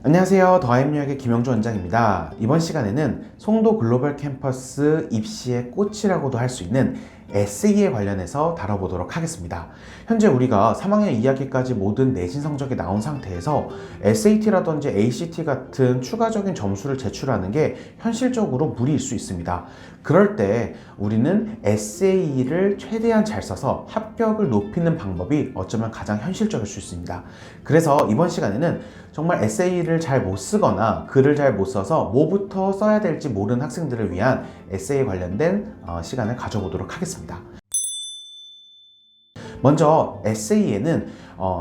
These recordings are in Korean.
안녕하세요. 더하임유학의 김영주 원장입니다. 이번 시간에는 송도 글로벌 캠퍼스 입시의 꽃이라고도 할 수 있는 에세이에 관련해서 다뤄보도록 하겠습니다. 현재 우리가 3학년 2학기까지 모든 내신 성적이 나온 상태에서 SAT라든지 ACT 같은 추가적인 점수를 제출하는 게 현실적으로 무리일 수 있습니다. 그럴 때 우리는 에세이를 최대한 잘 써서 합격을 높이는 방법이 어쩌면 가장 현실적일 수 있습니다. 그래서 이번 시간에는 정말 에세이를 잘 못 쓰거나 글을 잘 못 써서 뭐부터 써야 될지 모르는 학생들을 위한 에세이 관련된 시간을 가져보도록 하겠습니다. 먼저 에세이에는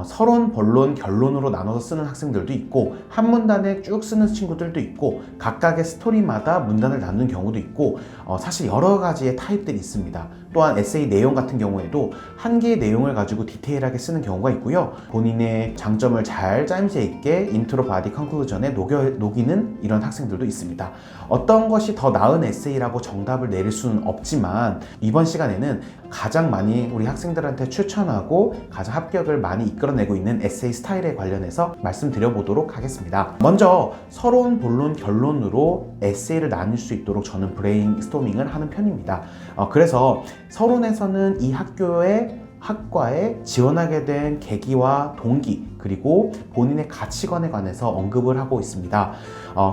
서론, 본론, 결론으로 나눠서 쓰는 학생들도 있고 한 문단에 쭉 쓰는 친구들도 있고 각각의 스토리마다 문단을 나누는 경우도 있고 사실 여러 가지의 타입들이 있습니다. 또한 에세이 내용 같은 경우에도 한 개의 내용을 가지고 디테일하게 쓰는 경우가 있고요. 본인의 장점을 잘 짜임새 있게 인트로, 바디, 컨클루전에 녹이는 이런 학생들도 있습니다. 어떤 것이 더 나은 에세이라고 정답을 내릴 수는 없지만 이번 시간에는 가장 많이 우리 학생들한테 추천하고 가장 합격을 많이 이끌어내고 있는 에세이 스타일에 관련해서 말씀드려보도록 하겠습니다. 먼저 서론, 본론, 결론으로 에세이를 나눌 수 있도록 저는 브레인스토밍을 하는 편입니다. 그래서 서론에서는 이 학과에 지원하게 된 계기와 동기 그리고 본인의 가치관에 관해서 언급을 하고 있습니다.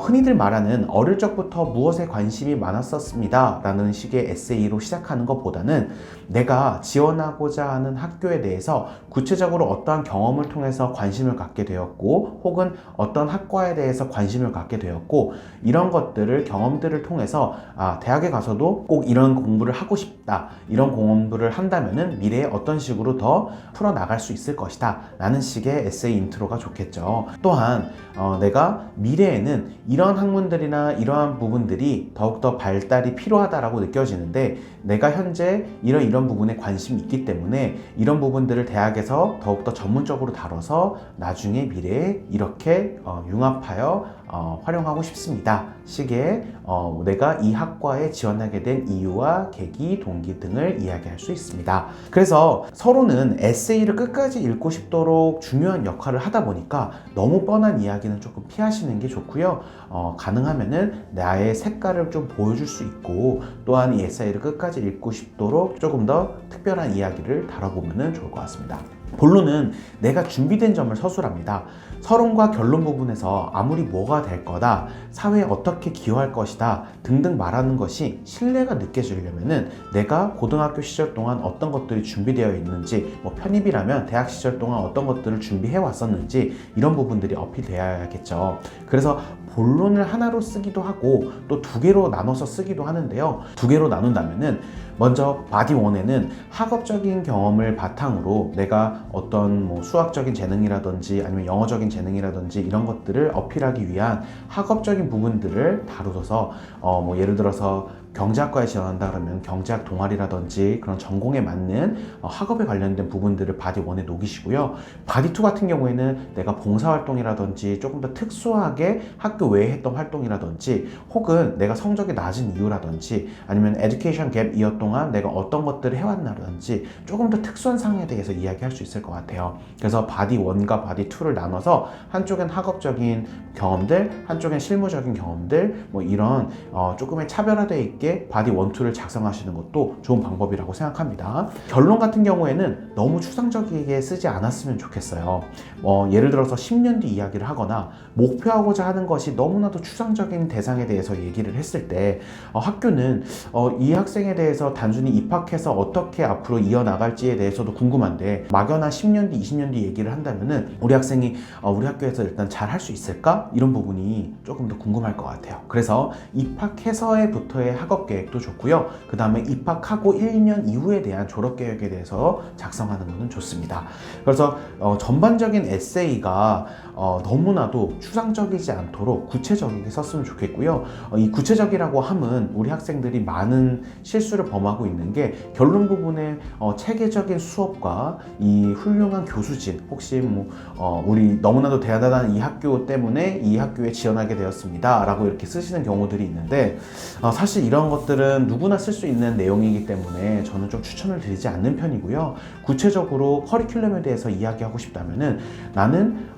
흔히들 말하는 어릴 적부터 무엇에 관심이 많았었습니다 라는 식의 에세이로 시작하는 것보다는 내가 지원하고자 하는 학교에 대해서 구체적으로 어떠한 경험을 통해서 관심을 갖게 되었고 혹은 어떤 학과에 대해서 관심을 갖게 되었고 이런 것들을 경험들을 통해서 대학에 가서도 꼭 이런 공부를 하고 싶다 이런 공부를 한다면은 미래에 어떤 식으로 더 풀어나갈 수 있을 것이다 라는 식의 에세이 인트로가 좋겠죠. 또한 내가 미래에는 이런 학문들이나 이러한 부분들이 더욱더 발달이 필요하다라고 느껴지는데 내가 현재 이런 부분에 관심이 있기 때문에 이런 부분들을 대학에서 더욱더 전문적으로 다뤄서 나중에 미래에 이렇게 융합하여 활용하고 싶습니다 식의 내가 이 학과에 지원하게 된 이유와 계기, 동기 등을 이야기할 수 있습니다. 그래서 서론은 에세이를 끝까지 읽고 싶도록 중요한 역할을 하다 보니까 너무 뻔한 이야기는 조금 피하시는 게 좋고요. 가능하면은 나의 색깔을 좀 보여줄 수 있고 또한 이 에세이를 끝까지 읽고 싶도록 조금 더 특별한 이야기를 다뤄보면 좋을 것 같습니다. 본론은 내가 준비된 점을 서술합니다. 서론과 결론 부분에서 아무리 뭐가 될 거다, 사회에 어떻게 기여할 것이다 등등 말하는 것이 신뢰가 느껴지려면은 내가 고등학교 시절 동안 어떤 것들이 준비되어 있는지, 편입이라면 대학 시절 동안 어떤 것들을 준비해 왔었는지 이런 부분들이 어필되어야겠죠. 그래서 본론을 하나로 쓰기도 하고 또 두 개로 나눠서 쓰기도 하는데요. 두 개로 나눈다면은 먼저 바디 1에는 학업적인 경험을 바탕으로 내가 어떤 수학적인 재능이라든지 아니면 영어적인 재능이라든지 이런 것들을 어필하기 위한 학업적인 부분들을 다루어서 예를 들어서 경제학과에 지원한다 그러면 경제학 동아리라든지 그런 전공에 맞는 학업에 관련된 부분들을 바디 1에 녹이시고요. 바디 2 같은 경우에는 내가 봉사활동이라든지 조금 더 특수하게 학교 외에 했던 활동이라든지 혹은 내가 성적이 낮은 이유라든지 아니면 에듀케이션 갭 이어 동안 내가 어떤 것들을 해왔나라든지 조금 더 특수한 상황에 대해서 이야기할 수 있을 것 같아요. 그래서 바디 1과 바디 2를 나눠서 한쪽엔 학업적인 경험들, 한쪽엔 실무적인 경험들 이런 조금의 차별화되어 있게 바디 1, 2를 작성하시는 것도 좋은 방법이라고 생각합니다. 결론 같은 경우에는 너무 추상적이게 쓰지 않았으면 좋겠어요. 예를 들어서 10년 뒤 이야기를 하거나 목표하고자 하는 것이 너무나도 추상적인 대상에 대해서 얘기를 했을 때 학교는 이 학생에 대해서 단순히 입학해서 어떻게 앞으로 이어나갈지에 대해서도 궁금한데 막연한 10년 뒤, 20년 뒤 얘기를 한다면은 우리 학생이 우리 학교에서 일단 잘 할 수 있을까? 이런 부분이 조금 더 궁금할 것 같아요. 그래서 입학해서부터의 학업 계획도 좋고요. 그 다음에 입학하고 1, 2년 이후에 대한 졸업 계획에 대해서 작성하는 것은 좋습니다. 그래서 전반적인 에세이가 너무나도 추상적이지 않도록 구체적이게 썼으면 좋겠고요. 이 구체적이라고 함은 우리 학생들이 많은 실수를 범하고 있는 게 결론 부분에 체계적인 수업과 이 훌륭한 교수진 혹시 우리 너무나도 대단한 이 학교 때문에 때문에 이 학교에 지원하게 되었습니다 라고 이렇게 쓰시는 경우들이 있는데 사실 이런 것들은 누구나 쓸 수 있는 내용이기 때문에 저는 좀 추천을 드리지 않는 편이고요. 구체적으로 커리큘럼에 대해서 이야기하고 싶다면은 나는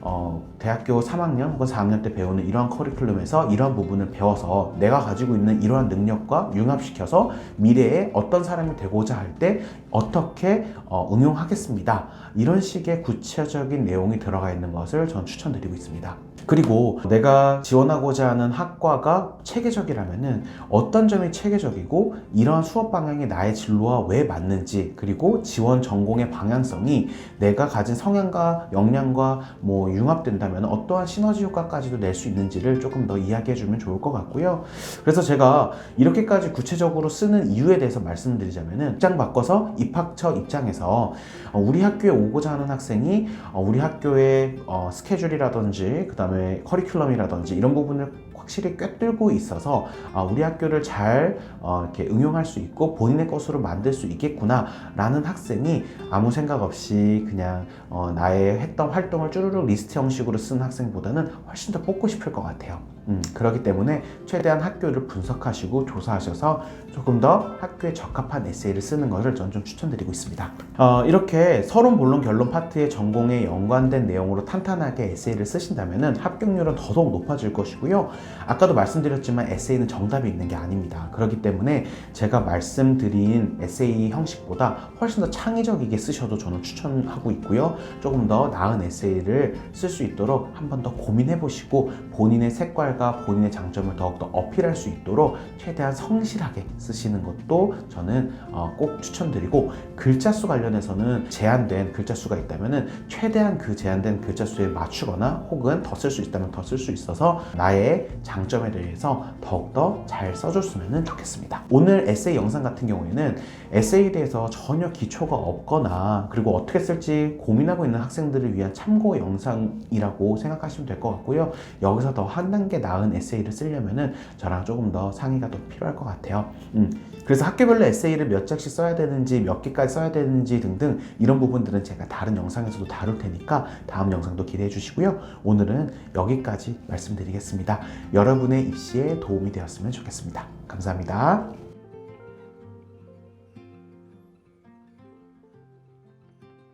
대학교 3학년 혹은 4학년 때 배우는 이러한 커리큘럼에서 이러한 부분을 배워서 내가 가지고 있는 이러한 능력과 융합시켜서 미래에 어떤 사람이 되고자 할 때 어떻게 응용하겠습니다. 이런 식의 구체적인 내용이 들어가 있는 것을 저는 추천드리고 있습니다. 그리고 내가 지원하고자 하는 학과가 체계적이라면은 어떤 점이 체계적이고 이러한 수업 방향이 나의 진로와 왜 맞는지, 그리고 지원 전공의 방향성이 내가 가진 성향과 역량과 융합된다면 어떠한 시너지 효과까지도 낼 수 있는지를 조금 더 이야기해 주면 좋을 것 같고요. 그래서 제가 이렇게까지 구체적으로 쓰는 이유에 대해서 말씀드리자면은 입장 바꿔서 입학처 입장에서 우리 학교에 오고자 하는 학생이 우리 학교의 스케줄이라든지 그 다음에 커리큘럼이라든지 이런 부분을 확실히 꿰뚫고 있어서 우리 학교를 잘 이렇게 응용할 수 있고 본인의 것으로 만들 수 있겠구나 라는 학생이 아무 생각 없이 그냥 나의 했던 활동을 쭈루룩 리스트 형식으로 쓰는 학생보다는 훨씬 더 뽑고 싶을 것 같아요. 그렇기 때문에 최대한 학교를 분석하시고 조사하셔서 조금 더 학교에 적합한 에세이를 쓰는 것을 저는 좀 추천드리고 있습니다. 이렇게 서론, 본론, 결론 파트의 전공에 연관된 내용으로 탄탄하게 에세이를 쓰신다면 합격률은 더더욱 높아질 것이고요. 아까도 말씀드렸지만 에세이는 정답이 있는 게 아닙니다. 그렇기 때문에 제가 말씀드린 에세이 형식보다 훨씬 더 창의적이게 쓰셔도 저는 추천하고 있고요. 조금 더 나은 에세이를 쓸 수 있도록 한 번 더 고민해 보시고 본인의 색깔과 본인의 장점을 더욱더 어필할 수 있도록 최대한 성실하게 쓰시는 것도 저는 꼭 추천드리고, 글자 수 관련해서는 제한된 글자 수가 있다면 최대한 그 제한된 글자 수에 맞추거나 혹은 더 쓸 수 있다면 더 쓸 수 있어서 나의 장점에 대해서 더욱더 잘 써줬으면 좋겠습니다. 오늘 에세이 영상 같은 경우에는 에세이에 대해서 전혀 기초가 없거나 그리고 어떻게 쓸지 고민하고 있는 학생들을 위한 참고 영상이라고 생각하시면 될 것 같고요. 여기서 더 한 단계 나은 에세이를 쓰려면 저랑 조금 더 상의가 더 필요할 것 같아요. 그래서 학교별로 에세이를 몇 장씩 써야 되는지 몇 개까지 써야 되는지 등등 이런 부분들은 제가 다른 영상에서도 다룰 테니까 다음 영상도 기대해 주시고요. 오늘은 여기까지 말씀드리겠습니다. 여러분의 입시에 도움이 되었으면 좋겠습니다. 감사합니다.